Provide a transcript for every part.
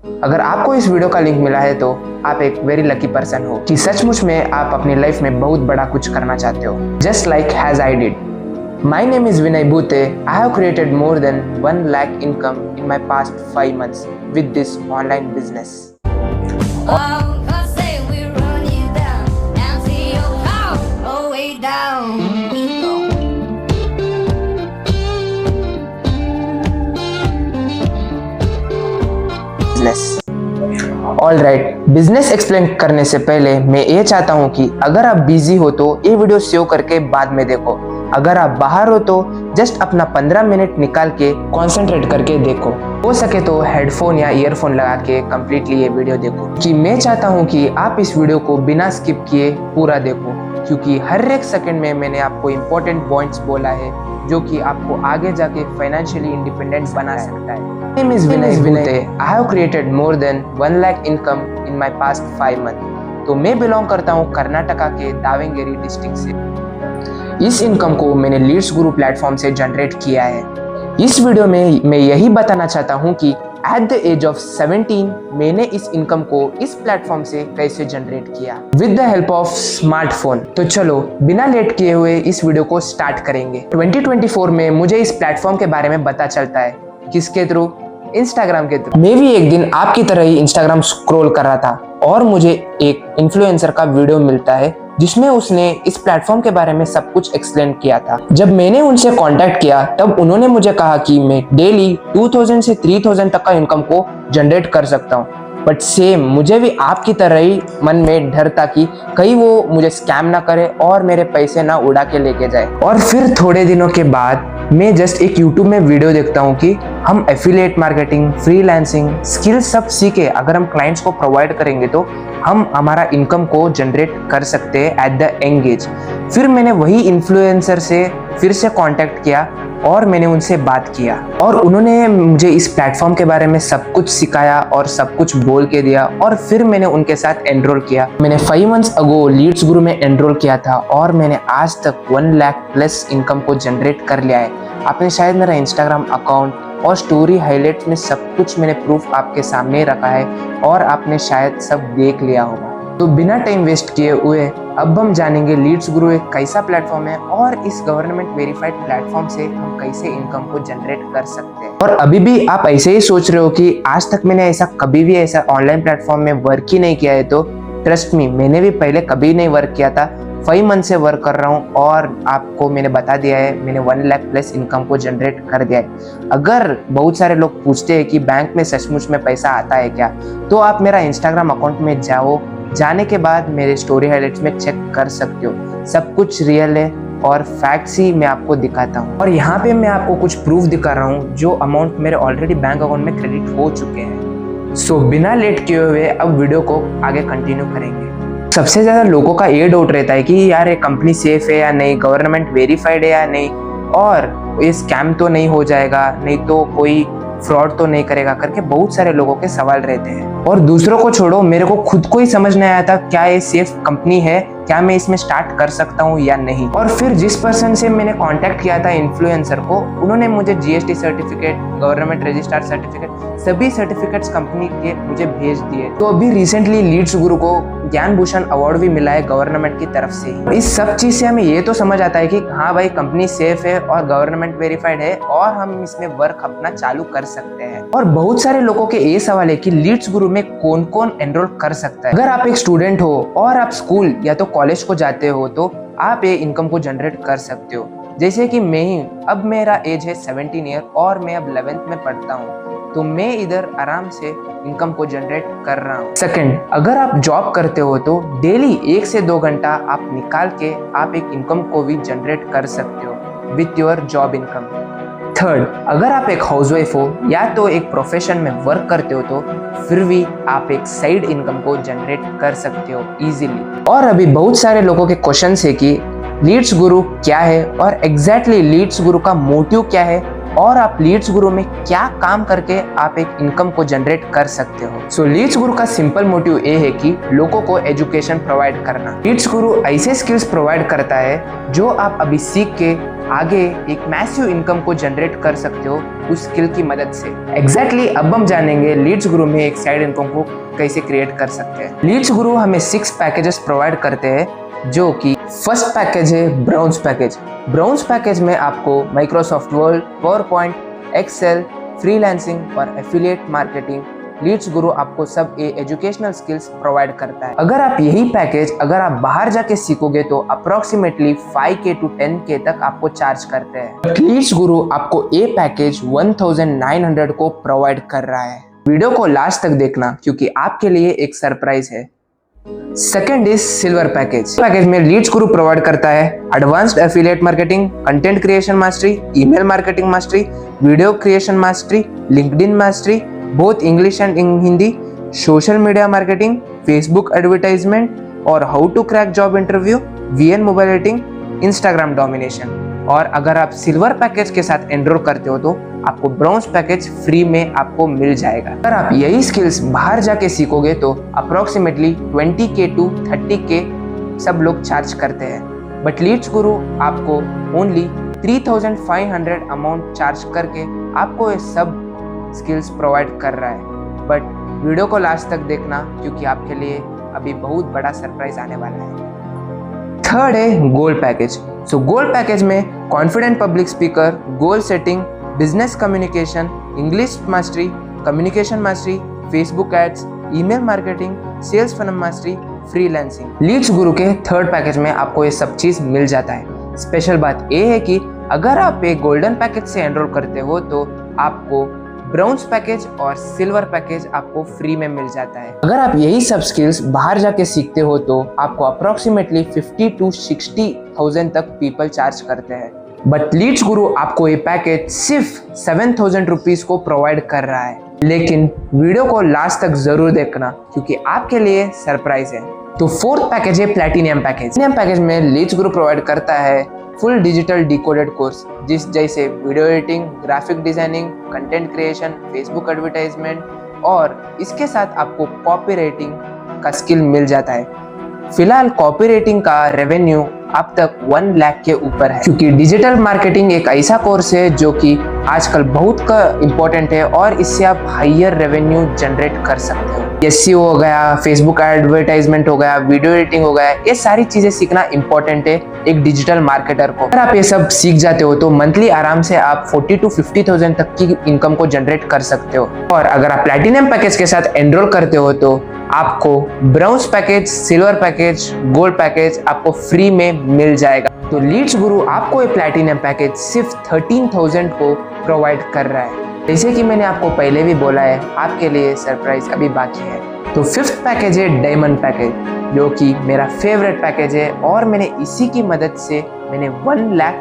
अगर आपको इस वीडियो का लिंक मिला है तो आप एक वेरी लकी पर्सन हो कि सचमुच में आप अपनी लाइफ में बहुत बड़ा कुछ करना चाहते हो, just like has I did. My name is Vinay Bhute. I have created more than 1 lakh income in my past 5 months with this online business. All right, business explain करने से पहले मैं ये चाहता हूँ कि अगर आप बिजी हो तो ये वीडियो सेव करके बाद में देखो। अगर आप बाहर हो तो जस्ट अपना 15 मिनट निकाल के कंसंट्रेट करके देखो। हो सके तो हेडफोन या ईयरफोन लगा के कंप्लीटली ये वीडियो देखो। कि मैं चाहता हूँ कि आप इस वीडियो को बिना स्किप किए पूरा देखो, क्योंकि हर एक सेकंड में मैंने आपको इम्पोर्टेंट पॉइंट्स बोला है जो कि आपको आगे जाके फाइनेंशियली इंडिपेंडेंट बना सकता है। My name is Vinay Bhute. I have created more than 1 lakh income in my past 5 months। तो मैं बिलोंग करता हूँ कर्नाटका के दावणगेरे डिस्ट्रिक्ट से। इस इनकम को मैंने लीड्स गुरु प्लेटफॉर्म से जनरेट किया है। इस वीडियो में मैं यही बताना चाहता हूँ कि एट द एज ऑफ 17 मैंने इस इनकम को इस प्लेटफॉर्म से कैसे जनरेट किया with the help of smartphone. तो चलो बिना लेट किए हुए इस वीडियो को स्टार्ट करेंगे। 2024 में मुझे इस प्लेटफॉर्म के बारे में पता चलता है। किसके थ्रू? इंस्टाग्राम के थ्रू। मैं भी एक दिन आपकी तरह ही इंस्टाग्राम स्क्रॉल कर रहा था और मुझे एक इन्फ्लुएंसर का वीडियो मिलता है जिसमें उसने इस प्लेटफॉर्म के बारे में सब कुछ एक्सप्लेन किया था। जब मैंने उनसे कांटेक्ट किया तब उन्होंने मुझे कहा कि मैं डेली 2000 से 3000 तक का इनकम को जनरेट कर सकता हूँ। बट सेम मुझे भी आपकी तरह ही मन में डर था कि कहीं वो मुझे स्कैम ना करे और मेरे पैसे ना उड़ा के लेके जाए। और फिर थोड़े दिनों के बाद मैं जस्ट एक YouTube में वीडियो देखता हूँ कि हम एफिलिएट मार्केटिंग, फ्रीलांसिंग, स्किल सब सीखे अगर हम क्लाइंट्स को प्रोवाइड करेंगे तो हम हमारा इनकम को जनरेट कर सकते हैं एट द यंग एज। फिर मैंने वही इन्फ्लुएंसर से फिर से कांटेक्ट किया और मैंने उनसे बात किया और उन्होंने मुझे इस प्लेटफॉर्म के बारे में सब कुछ सिखाया और सब कुछ बोल के दिया और फिर मैंने उनके साथ एनरोल किया। मैंने 5 months अगो लीड्स गुरु में एनरोल किया था और मैंने आज तक 1 lakh प्लस इनकम को जनरेट कर लिया है। आपने शायद मेरा इंस्टाग्राम अकाउंट और स्टोरी हाईलाइट्स में सब कुछ मैंने प्रूफ आपके सामने रखा है और आपने शायद सब देख लिया होगा। तो बिना टाइम वेस्ट किए हुए अब हम जानेंगे लीड्स गुरु एक कैसा प्लेटफॉर्म है और इस गवर्नमेंट वेरीफाइड प्लेटफॉर्म से हम कैसे इनकम को जनरेट कर सकते हैं। और अभी भी आप ऐसे ही सोच रहे हो कि आज तक मैंने ऐसा कभी भी ऐसा ऑनलाइन प्लेटफॉर्म में वर्क ही नहीं किया है, तो ट्रस्ट मी, मैंने भी पहले कभी नहीं वर्क किया था। 5 months से वर्क कर रहा हूँ और आपको मैंने बता दिया है मैंने 1 lakh प्लस इनकम को जनरेट कर दिया है। अगर बहुत सारे लोग पूछते हैं कि बैंक में सचमुच में पैसा आता है क्या, तो आप मेरा इंस्टाग्राम अकाउंट में जाओ, जाने के बाद मेरे स्टोरी हाइलाइट्स में चेक कर सकते हो। सब कुछ रियल है और फैक्ट्स ही मैं आपको दिखाता हूँ। और यहाँ पे मैं आपको कुछ प्रूफ दिखा रहा हूँ जो अमाउंट मेरे ऑलरेडी बैंक अकाउंट में क्रेडिट हो चुके हैं। सो बिना लेट किए हुए अब वीडियो को आगे कंटिन्यू करेंगे। सबसे ज़्यादा लोगों का ये डाउट रहता है कि यार ये कंपनी सेफ है या नहीं, गवर्नमेंट वेरीफाइड है या नहीं, और ये स्कैम तो नहीं हो जाएगा, नहीं तो कोई फ्रॉड तो नहीं करेगा करके बहुत सारे लोगों के सवाल रहते हैं। और दूसरों को छोड़ो, मेरे को खुद को ही समझ नहीं आया था क्या ये सेफ कंपनी है, क्या मैं इसमें स्टार्ट कर सकता हूँ या नहीं। और फिर जिस पर्सन से मैंने कांटेक्ट किया था इन्फ्लुएंसर को, उन्होंने मुझे GST certificate, government registered certificate, सभी सर्टिफिकेट्स कंपनी के मुझे भेज दिए। तो अभी रिसेंटली लीड्स गुरु को ज्ञान भूषण अवार्ड भी मिला है गवर्नमेंट की तरफ से। इस सब चीज से हमें ये तो समझ आता है कि हाँ भाई, कंपनी सेफ है और गवर्नमेंट वेरीफाइड है और हम इसमें वर्क अपना चालू कर सकते हैं। और बहुत सारे लोगों के ये सवाल है कि लीड्स गुरु में कौन कौन एनरोल कर सकता है। अगर आप एक स्टूडेंट हो और आप स्कूल या तो कॉलेज को जाते हो तो आप ये इनकम को जनरेट कर सकते हो। जैसे कि मैं ही, अब मेरा एज है 17 ईयर और मैं अब 11th में पढ़ता हूँ, तो मैं इधर आराम से इनकम को जनरेट कर रहा हूँ। सेकंड, अगर आप जॉब करते हो तो डेली 1 से 2 घंटा आप निकाल के आप एक इनकम को भी जनरेट कर सकते हो with your job income. Third, अगर आप एक हाउसवाइफ हो या तो एक प्रोफेशन में वर्क करते हो तो फिर भी आप एक साइड इनकम को जनरेट कर सकते हो इजीली। और अभी बहुत सारे लोगों के क्वेश्चन है कि लीड्स गुरु क्या है और एग्जैक्टली लीड्स गुरु का मोटिव क्या है और आप लीड्स गुरु में क्या काम करके आप एक इनकम को जनरेट कर सकते हो। सो लीड्स गुरु का सिंपल मोटिव ये है कि लोगों को एजुकेशन प्रोवाइड करना। लीड्स गुरु ऐसे स्किल्स प्रोवाइड करता है जो आप अभी सीख के आगे एक मैसिव इनकम को जनरेट कर सकते हो उस स्किल की मदद से। एग्जैक्टली अब हम जानेंगे लीड्स गुरु में एक साइड इनकम को कैसे क्रिएट कर सकते हैं। लीड्स गुरु हमें 6 पैकेजेस प्रोवाइड करते हैं, जो कि फर्स्ट पैकेज है ब्राउन्स पैकेज। ब्राउन्स पैकेज में आपको Microsoft Word, PowerPoint, Excel, freelancing और एफिलिएट मार्केटिंग लीड्स गुरु आपको सब एजुकेशनल स्किल्स प्रोवाइड करता है। अगर आप यही पैकेज अगर आप बाहर जाके सीखोगे तो अप्रोक्सीमेटली 5K to 10K तक आपको चार्ज करते हैं। लीड्स गुरु आपको ये पैकेज 1900 को प्रोवाइड कर रहा है। वीडियो को लास्ट तक देखना क्योंकि आपके लिए एक सरप्राइज है। Second is silver package. Package में लीड्स गुरु प्रोवाइड करता है advanced affiliate marketing, content creation mastery, email marketing mastery, video creation mastery, LinkedIn mastery both English and Hindi, social media marketing, Facebook advertisement और how to crack job interview, VN mobile rating, Instagram domination. और अगर आप silver package के साथ enrol करते हो तो आपको ब्रॉन्ज पैकेज फ्री में आपको मिल जाएगा। अगर आप यही स्किल्स बाहर जाके सीखोगे तो अप्रोक्सीमेटली 20K to 30K सब लोग चार्ज करते हैं, बट लीड्स गुरु आपको ओनली 3500 अमाउंट चार्ज करके आपको ये सब स्किल्स प्रोवाइड कर रहा है। बट वीडियो को लास्ट तक देखना क्योंकि आपके लिए अभी बहुत बड़ा सरप्राइज आने वाला है। थर्ड है gold package. So gold package में confident public speaker, goal setting, business communication, English mastery, communication mastery, Facebook ads, email marketing, sales funnel mastery, freelancing. Leads Guru के थर्ड पैकेज में आपको ये सब चीज मिल जाता है। स्पेशल बात ये है कि अगर आप एक गोल्डन पैकेज से एनरोल करते हो तो आपको ब्राउन्स पैकेज और सिल्वर पैकेज आपको फ्री में मिल जाता है। अगर आप यही सब स्किल्स बाहर जाके सीखते हो तो आपको अप्रोक्सीमेटली 50 to 60,000 तक पीपल चार्ज करते हैं, बट लीड्स गुरु आपको ये पैकेज सिर्फ 7,000 रुपीज को प्रोवाइड कर रहा है। लेकिन वीडियो को लास्ट तक जरूर देखना क्योंकि आपके लिए सरप्राइज है। तो फोर्थ पैकेज है प्लैटिनियम पैकेज। प्लैटिनियम पैकेज में लीड्स गुरु प्रोवाइड करता है फुल डिजिटल डिकोडेड कोर्स, जिस जैसे video editing, graphic designing, content creation, Facebook advertisement और इसके साथ आपको कॉपी राइटिंग का स्किल मिल जाता है। फिलहाल कॉपी राइटिंग का रेवेन्यू अब तक 1 लाख के ऊपर है, क्योंकि डिजिटल मार्केटिंग एक ऐसा कोर्स है जो कि आजकल बहुत का इम्पोर्टेंट है और इससे आप हायर रेवेन्यू जनरेट कर सकते हो। SEO हो गया, फेसबुक एडवर्टाइजमेंट हो गया, वीडियो एडिटिंग हो गया, ये सारी चीजें सीखना इंपॉर्टेंट है एक डिजिटल मार्केटर को। अगर आप ये सब सीख जाते हो तो मंथली आराम से आप 40 to 50,000 तक की इनकम को जनरेट कर सकते हो। और अगर आप प्लैटिनम पैकेज के साथ एनरोल करते हो तो आपको bronze package, silver package, gold package आपको फ्री में मिल जाएगा। तो लीड्स गुरु आपको ये प्लैटिनम पैकेज सिर्फ 13,000 को प्रोवाइड कर रहा है। जैसे कि मैंने आपको पहले भी बोला है, आपके लिए सरप्राइज अभी बाकी है। तो फिफ्थ पैकेज है डायमंड पैकेज, जो कि मेरा फेवरेट पैकेज है और मैंने इसी की मदद से मैंने 1 लाख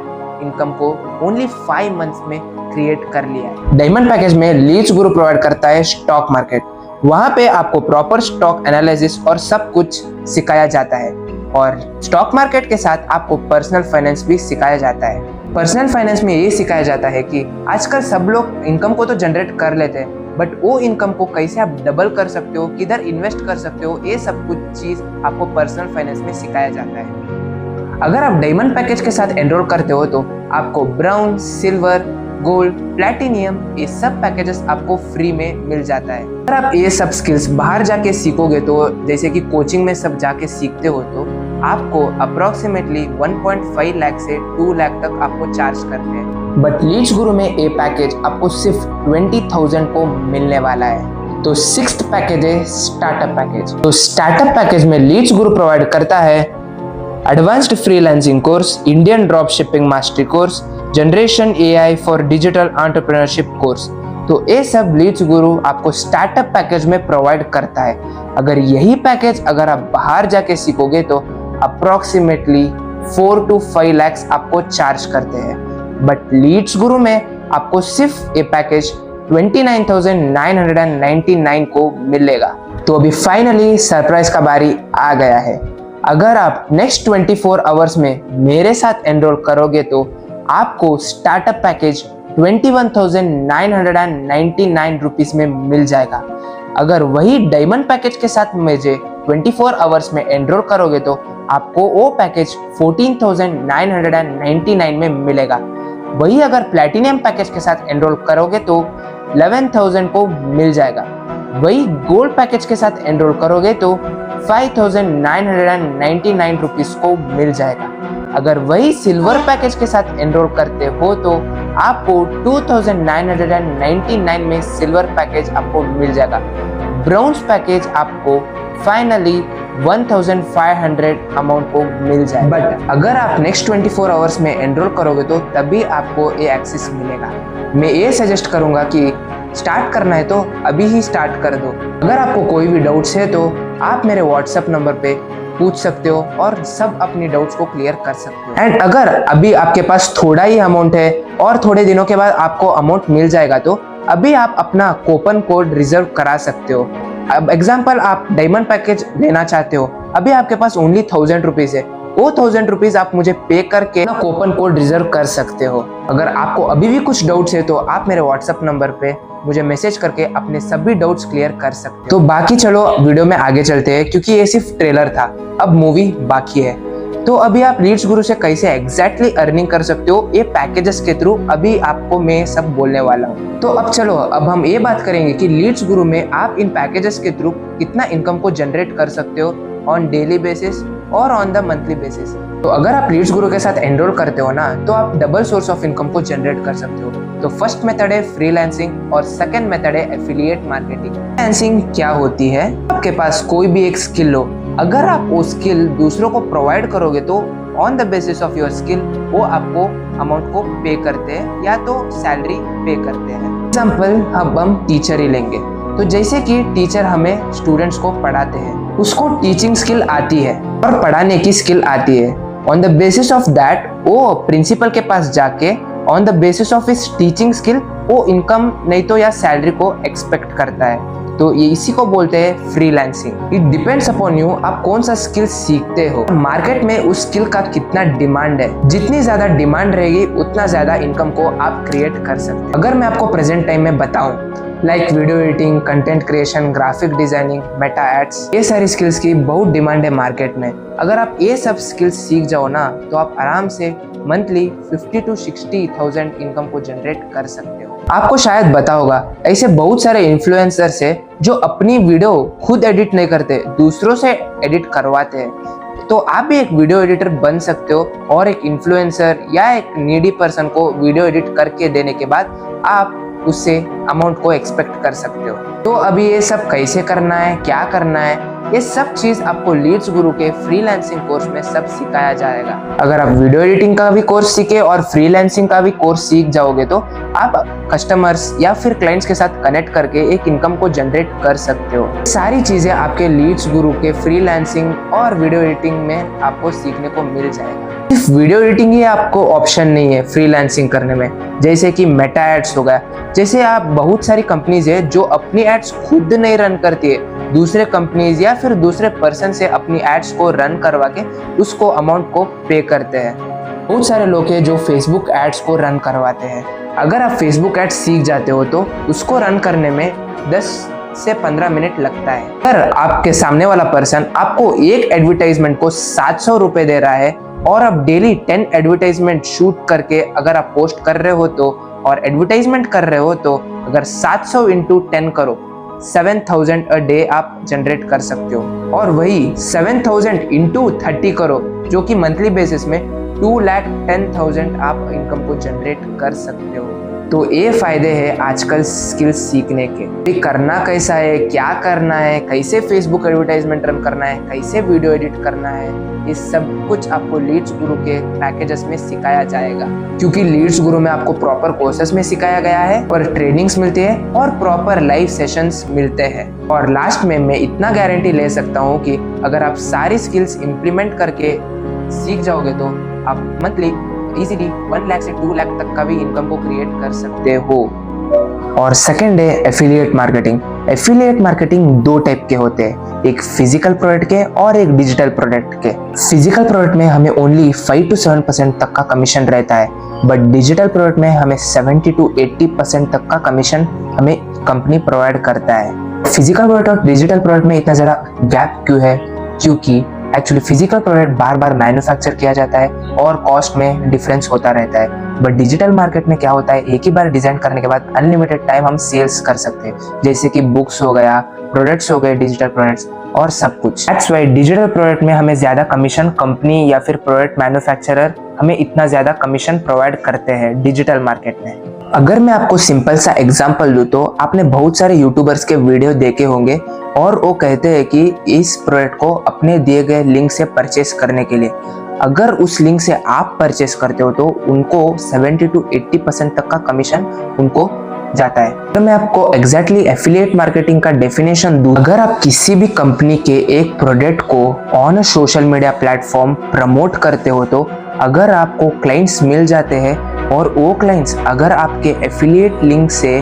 इनकम को ओनली 5 मंथ्स में क्रिएट कर लिया है। डायमंड पैकेज में लीड्स गुरु प्रोवाइड करता है स्टॉक मार्केट। वहाँ पे आपको प्रॉपर स्टॉक एनालिसिस और सब कुछ सिखाया जाता है और स्टॉक मार्केट के साथ आपको पर्सनल फाइनेंस भी सिखाया जाता है। पर्सनल फाइनेंस में ये सिखाया जाता है कि आजकल सब लोग इनकम को तो जनरेट कर लेते हैं, बट वो इनकम को कैसे आप डबल कर सकते हो, किधर इन्वेस्ट कर सकते हो, ये सब कुछ चीज आपको पर्सनल फाइनेंस में सिखाया जाता है। अगर आप डायमंड पैकेज के साथ एनरोल करते हो तो आपको ब्राउन, सिल्वर, गोल्ड, प्लैटिनियम ये सब पैकेजेस आपको फ्री में मिल जाता है। अगर आप ये सब स्किल्स बाहर जाके सीखोगे तो जैसे कि कोचिंग में सब जाके सीखते हो तो आपको अप्रोक्सीमेटली 1.5 लाख से 2 लाख तक आपको चार्ज करते हैं, बट लीड्स गुरु में ये पैकेज आपको सिर्फ 20,000 को मिलने वाला है। तो सिक्स्थ पैकेज है स्टार्टअप पैकेज। तो स्टार्टअप पैकेज में लीड्स गुरु प्रोवाइड करता है advanced freelancing course, Indian drop shipping mastery course, generation AI for digital entrepreneurship course. तो ये सब लीड्स गुरु आपको स्टार्टअप पैकेज में प्रोवाइड करता है। अगर यही पैकेज अगर आप बाहर जाके सीखोगे तो अप्रोक्सीमेटली 4 to 5 लाख आपको चार्ज करते हैं, बट लीड्स गुरु में आपको सिर्फ ये पैकेज 29,999 को मिलेगा। तो अभी फाइनली सरप्राइज का बारी आ गया है। अगर आप नेक्स्ट 24 आवर्स में मेरे साथ एनरोल करोगे तो आपको स्टार्टअप पैकेज 21,999 रुपीज में मिल जाएगा। अगर वही डायमंड पैकेज के साथ मुझे 24 आवर्स में एनरोल करोगे तो आपको वो पैकेज 14,999 में मिलेगा। वही अगर प्लैटिनम पैकेज के साथ एनरोल करोगे तो 11,000 को मिल जाएगा। वही गोल्ड पैकेज के साथ एनरोल करोगे तो 5,999 रुपीज को मिल जाएगा। अगर वही सिल्वर पैकेज के साथ एनरोल करते हो तो आपको 2,999 में सिल्वर पैकेज आपको मिल जाएगा। ब्रॉन्ज पैकेज आपको फाइनली 1,500 अमाउंट को मिल जाए। बट अगर आप नेक्स्ट 24 आवर्स में एनरोल करोगे तो तभी आपको ये एक्सेस मिलेगा। मैं ये सजेस्ट करूंगा कि स्टार्ट करना है तो अभी ही स्टार्ट कर दो। अगर आपको कोई भी डाउट्स है तो आप मेरे व्हाट्सएप नंबर पे पूछ सकते हो और सब अपनी डाउट्स को क्लियर कर सकते हो। एंड अगर अभी आपके पास थोड़ा ही अमाउंट है और थोड़े दिनों के बाद आपको अमाउंट मिल जाएगा तो अभी आप अपना कूपन कोड रिजर्व करा सकते हो। अब एग्जाम्पल आप डायमंड पैकेज लेना चाहते हो, अभी आपके पास ओनली 1,000 रुपीज है, वो 1,000 रुपीज आप मुझे पे करके ना कूपन कोड रिजर्व कर सकते हो। अगर आपको अभी भी कुछ डाउट्स है तो आप मेरे व्हाट्सएप नंबर पे मुझे मैसेज करके अपने सभी डाउट्स क्लियर कर सकते हो। तो बाकी चलो वीडियो में आगे चलते हैं, क्योंकि ये सिर्फ ट्रेलर था, अब मूवी बाकी है। तो अभी आप लीड्स गुरु से कैसे एग्जैक्टली अर्निंग कर सकते हो ये पैकेजेस के थ्रू अभी आपको मैं सब बोलने वाला हूँ। तो अब चलो अब हम ये बात करेंगे कि लीड्स गुरु में आप इन पैकेजेस के थ्रू कितना इनकम को जनरेट कर सकते हो ऑन डेली बेसिस और ऑन द मंथली बेसिस। तो अगर आप लीड्स गुरु के साथ एनरोल करते हो ना तो आप डबल सोर्स ऑफ इनकम को जनरेट कर सकते हो। तो फर्स्ट मेथड है फ्रीलांसिंग और सेकंड मेथड है एफिलिएट मार्केटिंग। फ्रीलांसिंग क्या होती है? आपके पास कोई भी एक स्किल हो, अगर आप वो स्किल दूसरों को प्रोवाइड करोगे तो on the basis of your skill वो आपको अमाउंट को पे करते हैं या तो सैलरी पे करते हैं। एग्जाम्पल अब हम टीचर ही लेंगे। तो जैसे कि टीचर हमें स्टूडेंट्स को पढ़ाते हैं, उसको टीचिंग स्किल आती है और पढ़ाने की स्किल आती है। On the basis of that वो प्रिंसिपल के पास जाके on the basis of his teaching skill वो इनकम नहीं तो या सैलरी को एक्सपेक्ट करता है। तो ये इसी को बोलते हैं freelancing. It depends upon you, आप कौन सा स्किल सीखते हो, मार्केट में उस स्किल का कितना डिमांड है। जितनी ज्यादा डिमांड रहेगी उतना ज्यादा इनकम को आप क्रिएट कर सकते हो। अगर मैं आपको प्रेजेंट टाइम में बताऊं like video editing, content creation, graphic designing, Meta ads, ये सारी स्किल्स की बहुत डिमांड है मार्केट में। अगर आप ये सब स्किल्स सीख जाओ ना तो आप आराम से मंथली 50 to 60,000 इनकम को जनरेट कर सकते हो। आपको शायद पता होगा ऐसे बहुत सारे इन्फ्लुएंसर्स है जो अपनी वीडियो खुद एडिट नहीं करते, दूसरों से एडिट करवाते हैं। तो आप भी एक वीडियो एडिटर बन सकते हो और एक इन्फ्लुएंसर या एक नीडी पर्सन को वीडियो एडिट करके देने के बाद आप उससे अमाउंट को एक्सपेक्ट कर सकते हो। तो अभी ये सब कैसे करना है, क्या करना है, ये सब चीज आपको लीड्स गुरु के फ्रीलांसिंग कोर्स में सब सिखाया जाएगा। अगर आप वीडियो एडिटिंग का भी कोर्स सीखे और फ्रीलांसिंग का भी कोर्स सीख जाओगे तो आप कस्टमर्स या फिर क्लाइंट्स के साथ कनेक्ट करके एक इनकम को जनरेट कर सकते हो। सारी चीजें आपके लीड्स गुरु के फ्रीलांसिंग और वीडियो एडिटिंग में आपको सीखने को मिल जाएगा। सिर्फ वीडियो एडिटिंग ही आपको ऑप्शन नहीं है फ्रीलांसिंग करने में, जैसे कि मेटा एड्स हो गया। जैसे आप बहुत सारी कंपनीज है जो अपनी एड्स खुद नहीं रन करती है, दूसरे कंपनीज या फिर दूसरे पर्सन से अपनी एड्स को रन करवा के उसको अमाउंट को पे करते हैं। बहुत सारे लोग हैं जो फेसबुक एड्स को रन करवाते हैं। अगर आप फेसबुक एड्स सीख जाते हो तो उसको रन करने में 10 से 15 मिनट लगता है। अगर आपके सामने वाला पर्सन आपको एक एडवर्टाइजमेंट को 700 रुपए दे रहा है और आप डेली 10 एडवर्टाइजमेंट शूट करके अगर आप पोस्ट कर रहे हो तो और एडवर्टाइजमेंट कर रहे हो तो अगर 700 into 10 करो 7,000 अ डे आप जनरेट कर सकते हो। और वही 7,000 into 30 करो जो कि मंथली बेसिस में 2,10,000 आप इनकम को जनरेट कर सकते हो। तो ये फायदे हैं आजकल स्किल्स सीखने के। ये करना कैसा है, क्या करना है, कैसे फेसबुक एडवर्टाइजमेंट रन करना है, कैसे वीडियो एडिट करना है, ये सब कुछ आपको लीड्स गुरु के पैकेजेस में सिखाया जाएगा। क्योंकि लीड्स गुरु में आपको प्रॉपर कोर्सेस में सिखाया गया है और ट्रेनिंग्स मिलती है और प्रॉपर लाइव सेशंस मिलते हैं। और लास्ट में मैं इतना गारंटी ले सकता हूँ कि अगर आप सारी स्किल्स इम्प्लीमेंट करके सीख जाओगे तो आप मंथली इजीली 1 लाख से 2 लाख तक का भी इनकम को क्रिएट कर सकते हो। और सेकंड है एफिलिएट मार्केटिंग। एफिलिएट मार्केटिंग दो टाइप के होते हैं, एक फिजिकल प्रोडक्ट के और एक डिजिटल प्रोडक्ट के। फिजिकल प्रोडक्ट में हमें ओनली 5 to 7% तक का कमीशन रहता है, बट डिजिटल प्रोडक्ट में हमें 70 to 80% तक का कमीशन हमें कंपनी प्रोवाइड करता है। फिजिकल प्रोडक्ट और डिजिटल प्रोडक्ट में इतना ज़्यादा गैप क्यों है? क्योंकि एक्चुअली फिजिकल प्रोडक्ट बार बार मैन्युफैक्चर किया जाता है और कॉस्ट में डिफरेंस होता रहता है, बट डिजिटल मार्केट में क्या होता है, एक ही बार डिजाइन करने के बाद अनलिमिटेड टाइम हम सेल्स कर सकते हैं, जैसे कि बुक्स हो गया, प्रोडक्ट्स हो गए, डिजिटल प्रोडक्ट्स और सब कुछ। दैट्स वाई डिजिटल प्रोडक्ट में हमें ज्यादा कमीशन कंपनी या फिर प्रोडक्ट मैन्युफैक्चरर हमें इतना ज्यादा कमीशन प्रोवाइड करते हैं डिजिटल मार्केट में। अगर मैं आपको सिंपल सा एग्जांपल दूं तो आपने बहुत सारे यूट्यूबर्स के वीडियो देखे होंगे और वो कहते हैं कि इस प्रोडक्ट को अपने दिए गए लिंक से परचेस करने के लिए, अगर उस लिंक से आप परचेस करते हो तो उनको 70 to 80% तक का कमीशन उनको जाता है। अगर मैं आपको एग्जैक्टली एफिलिएट मार्केटिंग का डेफिनेशन दूं, अगर आप किसी भी कंपनी के एक प्रोडक्ट को on social media platform promote करते हो तो अगर आपको क्लाइंट्स मिल जाते हैं और वो क्लाइंट्स अगर आपके एफिलिएट लिंक से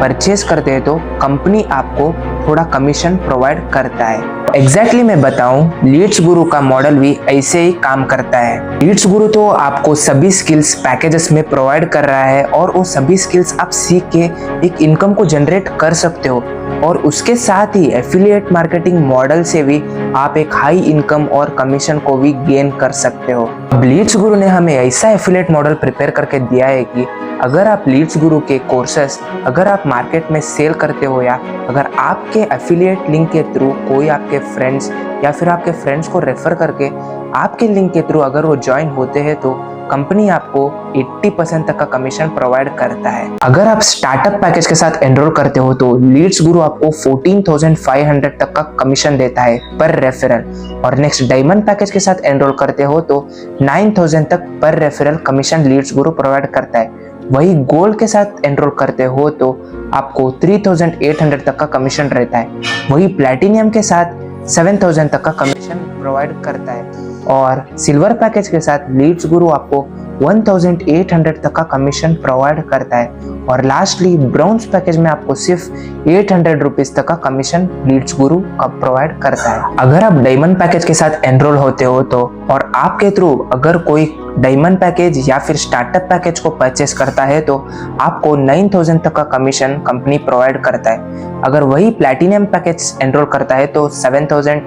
परचेस करते हैं तो कंपनी आपको थोड़ा कमीशन प्रोवाइड करता है। एग्जैक्टली मैं बताऊं, लीड्स गुरु का मॉडल भी ऐसे ही काम करता है। लीड्स गुरु तो आपको सभी स्किल्स पैकेजेस में प्रोवाइड कर रहा है और वो सभी स्किल्स आप सीख के एक इनकम को जनरेट कर सकते हो और उसके साथ ही एफिलिएट मार्केटिंग मॉडल से भी आप एक हाई इनकम और कमीशन को भी गेन कर सकते हो। अब लीड्स गुरु ने हमें ऐसा एफिलिएट मॉडल प्रिपेयर करके दिया है कि अगर आप लीड्स गुरु के कोर्सेस अगर आप मार्केट में सेल करते हो या अगर आपके एफिलिएट लिंक के थ्रू कोई आपके फ्रेंड्स या फिर आपके फ्रेंड्स को रेफर करके आपके लिंक के थ्रू अगर वो ज्वाइन होते हैं तो कंपनी आपको 80% तक का कमीशन प्रोवाइड करता है। अगर आप स्टार्टअप पैकेज के साथ एनरोल करते हो तो लीड्स गुरु आपको 14,500 तक का कमीशन देता है पर रेफरल और नेक्स्ट डायमंड पैकेज के साथ एनरोल करते हो तो 9,000 तक पर referral commission Leeds Guru provide करता है। वही गोल्ड के साथ एनरोल करते हो तो आपको 3,800 तक का कमीशन रहता है। वही प्लैटिनियम के साथ 7,000 तक का कमीशन प्रोवाइड करता है और सिल्वर पैकेज के साथ लीड्स गुरु आपको 1,800 तक का कमीशन प्रोवाइड करता है और लास्टली ब्राउन्स पैकेज में आपको सिर्फ 800 रुपीज तक का कमीशन लीड्स गुरु का प्रोवाइड करता है। अगर आप डायमंड पैकेज के साथ एनरोल होते हो तो और आपके थ्रू अगर कोई डायमंड पैकेज या फिर स्टार्टअप पैकेज को परचेस करता है तो आपको 9,000 तक का कमीशन कंपनी प्रोवाइड करता है। अगर वही प्लैटिनियम पैकेज एनरोल करता है तो 7,000,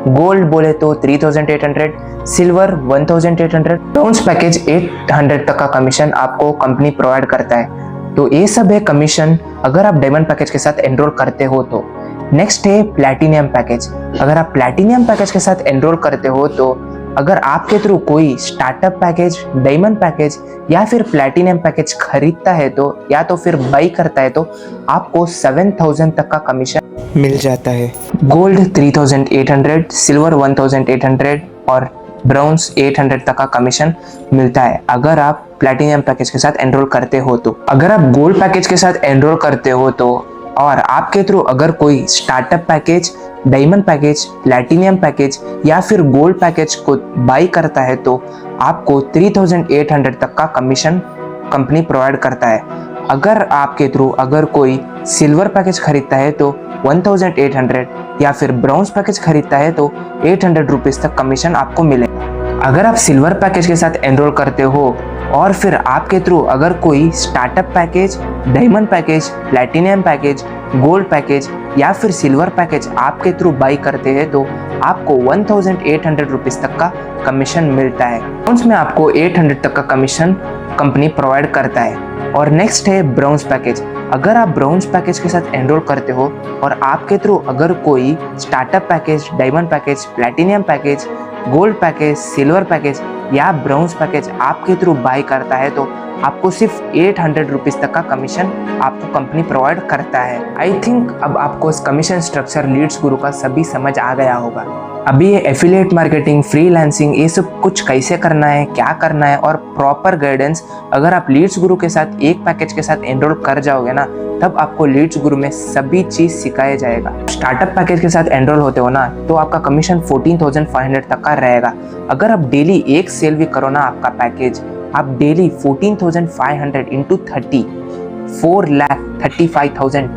गोल्ड बोले तो 3,800, सिल्वर 1,800, ब्राउन्स पैकेज 800 तक का कमीशन आपको कंपनी प्रोवाइड करता है। तो ये सब है कमीशन अगर आप डायमंड पैकेज के साथ एनरोल करते हो तो। नेक्स्ट है प्लैटिनियम पैकेज। अगर आप प्लैटिनियम पैकेज के साथ एनरोल करते हो तो अगर आपके थ्रू कोई स्टार्टअप पैकेज, डायमंड पैकेज या फिर प्लैटिनियम पैकेज खरीदता है तो या तो फिर बाई करता है तो आपको 7,000 तक का कमीशन मिल जाता है। गोल्ड 3,800, सिल्वर 1,800 और ब्राउन्स 800 तक का कमीशन मिलता है अगर आप प्लैटिनियम पैकेज के साथ एनरोल करते हो तो। अगर आप गोल्ड पैकेज के साथ एनरोल करते हो तो और आपके थ्रू अगर कोई startup package, diamond package, platinum package या फिर गोल्ड पैकेज को बाई करता है तो आपको 3,800 तक का कमीशन कंपनी प्रोवाइड करता है। अगर आपके थ्रू अगर कोई सिल्वर पैकेज खरीदता है तो 1,800 या फिर ब्राउन्स पैकेज खरीदता है तो 800 रुपीज तक कमीशन आपको मिलेगा। अगर आप सिल्वर पैकेज के साथ एनरोल करते हो और फिर आपके थ्रू अगर कोई startup package, diamond package, platinum package, gold package या फिर सिल्वर पैकेज आपके थ्रू बाई करते हैं तो आपको 1,800 रुपीज तक का कमीशन मिलता है। उसमें आपको 800 तक का कमीशन कंपनी प्रोवाइड करता है। और नेक्स्ट है ब्राउन्स पैकेज। अगर आप ब्राउन्स पैकेज के साथ एनरोल करते हो और आपके थ्रू अगर कोई startup package, diamond package, platinum package, gold package, silver package या ब्राउन्स पैकेज आपके थ्रू बाई करता है तो आपको सिर्फ 800 रुपीज तक का कमीशन आपको कंपनी प्रोवाइड करता है। आई थिंक अब आपको इस कमीशन स्ट्रक्चर लीड्स गुरु का सभी समझ आ गया होगा। अभी ये एफिलिएट मार्केटिंग, फ्रीलांसिंग ये सब कुछ कैसे करना है, क्या करना है और प्रॉपर गाइडेंस अगर आप लीड्स गुरु के साथ एक पैकेज के साथ एनरोल कर जाओगे ना तब आपको लीड्स गुरु में सभी चीज सिखाया जाएगा। स्टार्टअप पैकेज के साथ एनरोल होते हो ना तो आपका कमीशन 14,500 तक का रहेगा। अगर आप डेली एक सेल भी करो ना आपका पैकेज, आप डेली 14,500 इंटू 30 4,35,000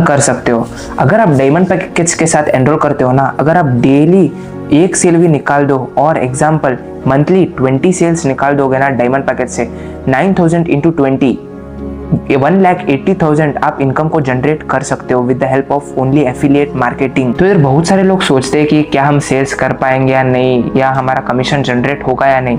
कर सकते हो। अगर आप डायमंड पैकेज के साथ एनरोल करते हो ना, अगर आप डेली एक सेल भी निकाल दो और एग्जांपल मंथली 20 सेल्स निकाल दोगे ना डायमंड पैकेज से 9,000 इंटू 20 1,80,000 आप इनकम को जनरेट कर सकते हो with the help of only affiliate marketing. तो इधर बहुत सारे लोग सोचते हैं कि क्या हम सेल्स कर पाएंगे या नहीं, या हमारा कमीशन जनरेट होगा या नहीं।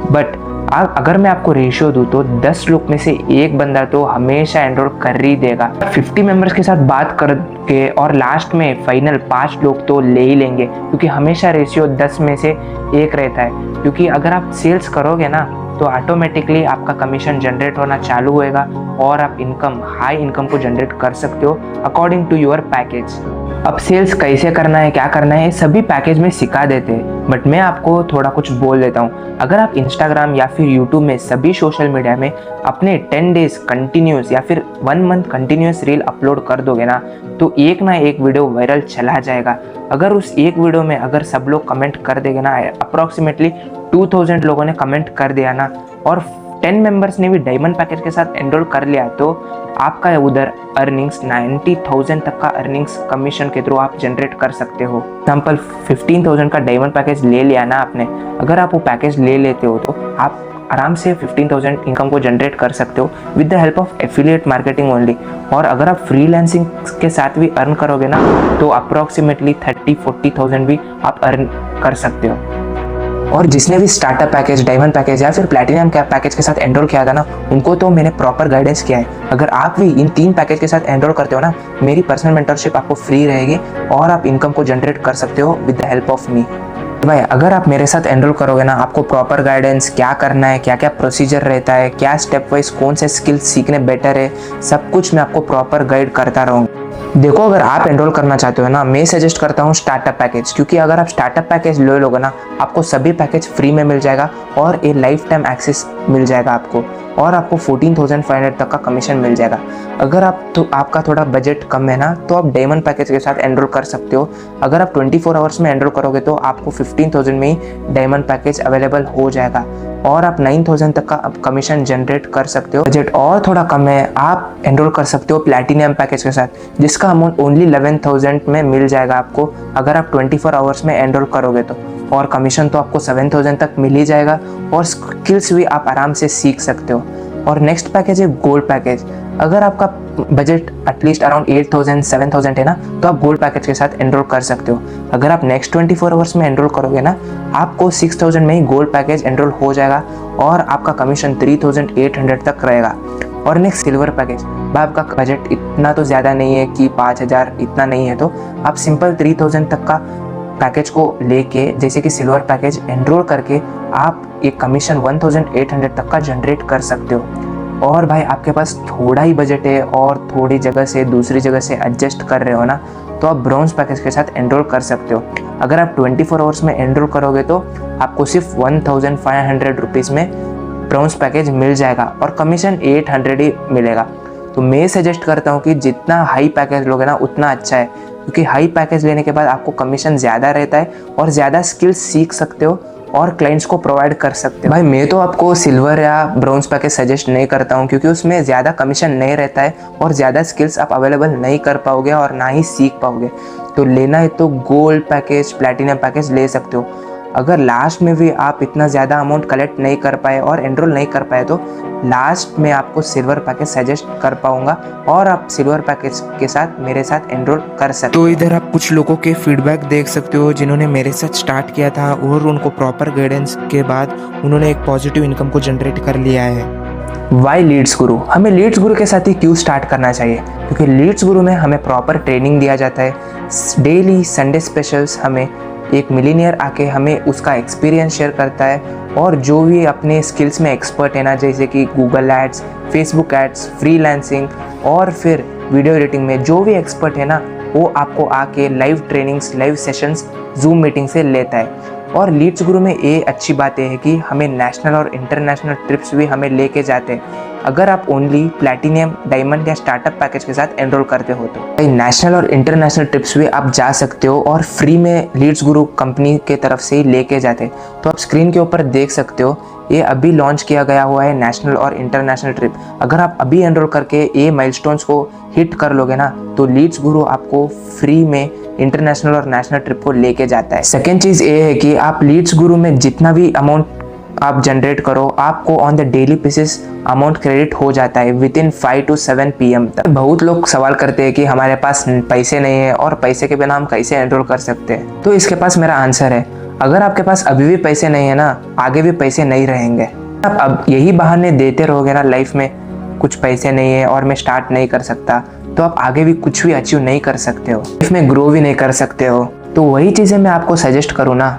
बट अगर मैं आपको रेशियो दूं तो 10 लोग में से एक बंदा तो हमेशा एनरोल कर ही देगा। 50 मेंबर्स के साथ बात करके और लास्ट में फाइनल 5 लोग तो ले ही लेंगे, क्योंकि हमेशा रेशियो 10 में से एक रहता है। क्योंकि अगर आप सेल्स करोगे ना तो ऑटोमेटिकली आपका कमीशन जनरेट होना चालू होएगा और आप हाई इनकम को जनरेट कर सकते हो अकॉर्डिंग टू योर पैकेज। अब सेल्स कैसे करना है, क्या करना है, सभी पैकेज में सिखा देते हैं, बट मैं आपको थोड़ा कुछ बोल देता हूँ। अगर आप इंस्टाग्राम या फिर यूट्यूब में सभी सोशल मीडिया में अपने 10 डेज कंटिन्यूस या फिर 1 मंथ कंटिन्यूस रील अपलोड कर दोगे ना तो एक ना एक वीडियो वायरल चला जाएगा। अगर उस एक वीडियो में अगर सब लोग कमेंट कर देंगे ना, अप्रॉक्सीमेटली 2000 लोगों ने कमेंट कर दिया ना और 10 मेंबर्स ने भी डायमंड पैकेज के साथ एनरोल कर लिया, तो आपका उधर अर्निंग्स 90,000 तक का अर्निंग्स कमीशन के थ्रू आप जनरेट कर सकते हो। एग्जाम्पल 15,000 का डायमंड पैकेज ले लिया ना आपने, अगर आप वो पैकेज ले लेते हो तो आप आराम से 15,000 इनकम को जनरेट कर सकते हो with the help of affiliate marketing only. और अगर आप फ्रीलांसिंग के साथ भी अर्न करोगे ना तो अप्रॉक्सीमेटली 30-40,000 भी आप अर्न कर सकते हो। और जिसने भी स्टार्टअप पैकेज, डायमंड पैकेज या फिर प्लैटिनम पैकेज के साथ एनरोल किया था ना, उनको तो मैंने प्रॉपर गाइडेंस किया है। अगर आप भी इन 3 पैकेज के साथ एनरोल करते हो ना, मेरी पर्सनल मेंटरशिप आपको फ्री रहेगी और आप इनकम को जनरेट कर सकते हो with the help of me. भाई अगर आप मेरे साथ एनरोल करोगे ना, आपको प्रॉपर गाइडेंस, क्या करना है, क्या क्या प्रोसीजर रहता है, क्या स्टेप वाइज कौन से स्किल्स सीखने बेटर है, सब कुछ मैं आपको प्रॉपर गाइड करता रहूँगा। देखो अगर आप एनरोल करना चाहते हो ना, मैं सजेस्ट करता हूँ स्टार्टअप पैकेज, क्योंकि अगर आप स्टार्टअप पैकेज ले लोगे ना, आपको सभी पैकेज फ्री में मिल जाएगा और एक लाइफ टाइम एक्सेस मिल जाएगा आपको, और आपको 14,500 तक का कमीशन मिल जाएगा। अगर आपका थोड़ा बजट कम है ना, तो आप डायमंड पैकेज के साथ एनरोल कर सकते हो। अगर आप 24 आवर्स में एनरोल करोगे तो आपको 15,000 में ही डायमंड पैकेज अवेलेबल हो जाएगा और आप 9,000 तक का कमीशन जनरेट कर सकते हो। बजट और थोड़ा कम है, आप एनरोल कर सकते हो प्लैटिनम पैकेज के साथ, जिसका अमाउंट ओनली 11,000 में मिल जाएगा आपको अगर आप 24 आवर्स में एनरोल करोगे तो, और कमीशन तो आपको 7,000 तक मिल ही जाएगा और स्किल्स भी आप आराम से सीख सकते हो। और नेक्स्ट पैकेज है गोल्ड पैकेज। अगर आपका बजट एटलीस्ट अराउंड 8,000 7,000 है ना, तो आप गोल्ड पैकेज के साथ एनरोल कर सकते हो। अगर आप नेक्स्ट 24 आवर्स में एनरोल करोगे ना, आपको 6,000 में ही गोल्ड पैकेज एनरोल हो जाएगा और आपका कमीशन 3,800 तक रहेगा। और नेक्स्ट सिल्वर पैकेज, भाई आपका बजट इतना तो ज़्यादा नहीं है कि 5,000 इतना नहीं है, तो आप सिंपल 3,000 तक का पैकेज को लेके, जैसे कि सिल्वर पैकेज एनरोल करके आप एक कमीशन 1,800 तक का जनरेट कर सकते हो। और भाई आपके पास थोड़ा ही बजट है और थोड़ी जगह से दूसरी जगह से एडजस्ट कर रहे हो ना, तो आप ब्रॉन्ज पैकेज के साथ एनरोल कर सकते हो। अगर आप 24 आवर्स में एनरोल करोगे तो आपको सिर्फ 1,500 रुपीज़ में ब्रॉन्ज पैकेज मिल जाएगा और कमीशन 800 ही मिलेगा। तो मैं सजेस्ट करता हूँ कि जितना हाई पैकेज लोगे ना उतना अच्छा है, क्योंकि हाई पैकेज लेने के बाद आपको कमीशन ज़्यादा रहता है और ज़्यादा स्किल्स सीख सकते हो और क्लाइंट्स को प्रोवाइड कर सकते हो। भाई मैं तो आपको सिल्वर या ब्रॉन्ज पैकेज सजेस्ट नहीं करता हूँ, क्योंकि उसमें ज़्यादा कमीशन नहीं रहता है और ज़्यादा स्किल्स आप अवेलेबल नहीं कर पाओगे और ना ही सीख पाओगे। तो लेना है तो गोल्ड पैकेज, प्लैटिनम पैकेज ले सकते हो। अगर लास्ट में भी आप इतना ज़्यादा अमाउंट कलेक्ट नहीं कर पाए और एनरोल नहीं कर पाए तो लास्ट में आपको सिल्वर पैकेज सजेस्ट कर पाऊंगा और आप सिल्वर पैकेज के साथ मेरे साथ एनरोल कर सकते हो। तो इधर आप कुछ लोगों के फीडबैक देख सकते हो जिन्होंने मेरे साथ स्टार्ट किया था और उनको प्रॉपर गाइडेंस के बाद उन्होंने एक पॉजिटिव इनकम को जनरेट कर लिया है। वाई लीड्स गुरु, हमें लीड्स गुरु के साथ ही क्यों स्टार्ट करना चाहिए? क्योंकि लीड्स गुरु में हमें प्रॉपर ट्रेनिंग दिया जाता है, डेली संडे स्पेशल्स हमें एक मिलीनियर आके हमें उसका एक्सपीरियंस शेयर करता है, और जो भी अपने स्किल्स में एक्सपर्ट है ना, जैसे कि Google ads, Facebook ads, freelancing और फिर वीडियो एडिटिंग में जो भी एक्सपर्ट है ना, वो आपको आके live trainings, live sessions zoom meeting से लेता है। और लीड्स गुरु में ये अच्छी बात है कि हमें नेशनल और इंटरनेशनल ट्रिप्स भी हमें लेके जाते हैं अगर आप ओनली प्लैटिनम, डायमंड या स्टार्टअप पैकेज के साथ एनरोल करते हो तो। नेशनल और इंटरनेशनल ट्रिप्स भी आप जा सकते हो और फ्री में लीड्स गुरु कंपनी के तरफ से ही लेके जाते हैं। तो आप स्क्रीन के ऊपर देख सकते हो, ये अभी लॉन्च किया गया हुआ है नेशनल और इंटरनेशनल ट्रिप। अगर आप अभी एनरोल करके ये माइलस्टोन्स को हिट कर लोगे ना, तो लीड्स गुरु आपको फ्री में इंटरनेशनल और नेशनल ट्रिप को लेके जाता है। सेकेंड चीज़ ये है कि आप लीड्स गुरु में जितना भी अमाउंट आप जनरेट करो, आपको on the daily basis amount credit हो जाता है विद इन 5 to 7 PM तक। बहुत लोग सवाल करते हैं कि हमारे पास पैसे नहीं है और पैसे के बिना हम कैसे एनरोल कर सकते हैं। तो इसके पास मेरा आंसर है, अगर आपके पास अभी भी पैसे नहीं है ना, आगे भी पैसे नहीं रहेंगे। आप अब यही बहाने देते रहोगे ना लाइफ में, कुछ पैसे नहीं है और मैं स्टार्ट नहीं कर सकता, तो आप आगे भी कुछ भी अचीव नहीं कर सकते हो, लाइफ में ग्रो भी नहीं कर सकते हो। तो वही चीज़ें मैं आपको सजेस्ट करूँ ना,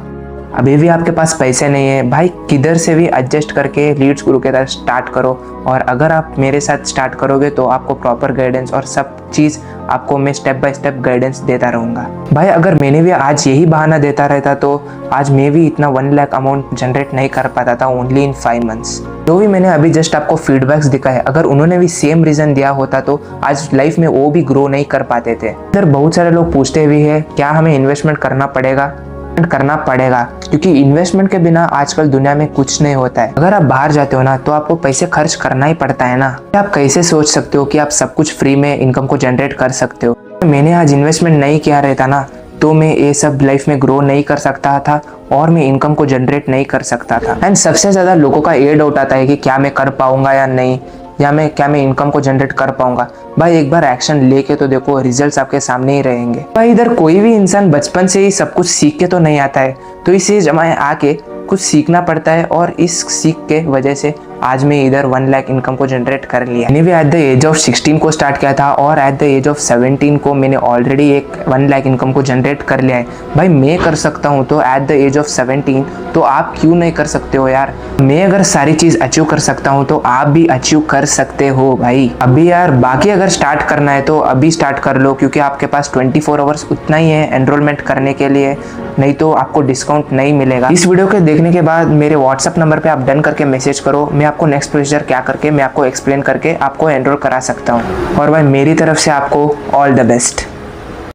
अभी भी आपके पास पैसे नहीं है भाई, किधर से भी एडजस्ट करके लीड्स गुरु के तरह स्टार्ट करो। और अगर आप मेरे साथ स्टार्ट करोगे तो आपको प्रॉपर गाइडेंस और सब चीज़ आपको मैं स्टेप बाय स्टेप गाइडेंस देता रहूँगा। भाई अगर मैंने भी आज यही बहाना देता रहता तो आज मैं भी इतना 1 लाख अमाउंट जनरेट नहीं कर पाता था ओनली इन 5 months। जो भी मैंने अभी जस्ट आपको फीडबैक्स दिखाए, अगर उन्होंने भी सेम रीज़न दिया होता तो आज लाइफ में वो भी ग्रो नहीं कर पाते थे। इधर बहुत सारे लोग पूछते भी है क्या हमें इन्वेस्टमेंट करना पड़ेगा, क्योंकि इन्वेस्टमेंट के बिना आजकल दुनिया में कुछ नहीं होता है। अगर आप बाहर जाते हो ना तो आपको पैसे खर्च करना ही पड़ता है ना। आप कैसे सोच सकते हो कि आप सब कुछ फ्री में इनकम को जनरेट कर सकते हो। मैंने आज इन्वेस्टमेंट नहीं किया रहता ना तो मैं ये सब लाइफ में ग्रो नहीं कर सकता था और मैं इन्कम को जनरेट नहीं कर सकता था। एंड सबसे ज़्यादा लोगों का ये डाउट आता है कि क्या मैं कर पाऊंगा या नहीं, या क्या मैं इनकम को जनरेट कर पाऊंगा। भाई एक बार एक्शन लेके तो देखो, रिजल्ट्स आपके सामने ही रहेंगे। भाई इधर कोई भी इंसान बचपन से ही सब कुछ सीख के तो नहीं आता है, तो इसी जमाने आके कुछ सीखना पड़ता है और इस सीख के वजह से आज मैं इधर 1 लाख इनकम को जनरेट कर लिया। मैंने भी एट द एज ऑफ 16 को स्टार्ट किया था और एट द एज ऑफ 17 को मैंने ऑलरेडी एक 1 लाख इनकम को जनरेट कर लिया है। भाई मैं कर सकता हूँ तो एट द एज ऑफ 17 तो आप क्यों नहीं कर सकते हो यार। मैं अगर सारी चीज़ अचीव कर सकता हूँ तो आप भी अचीव कर सकते हो भाई। अभी यार बाकी अगर स्टार्ट करना है तो अभी स्टार्ट कर लो, क्योंकि आपके पास 24 आवर्स उतना ही है एनरोलमेंट करने के लिए, नहीं तो आपको डिस्काउंट नहीं मिलेगा। इस वीडियो के देखने के बाद मेरे व्हाट्सएप नंबर पे आप डन करके मैसेज करो, मैं आपको नेक्स्ट प्रोसीजर क्या करके मैं आपको एक्सप्लेन करके आपको एनरोल करा सकता हूँ। और भाई मेरी तरफ से आपको ऑल द बेस्ट।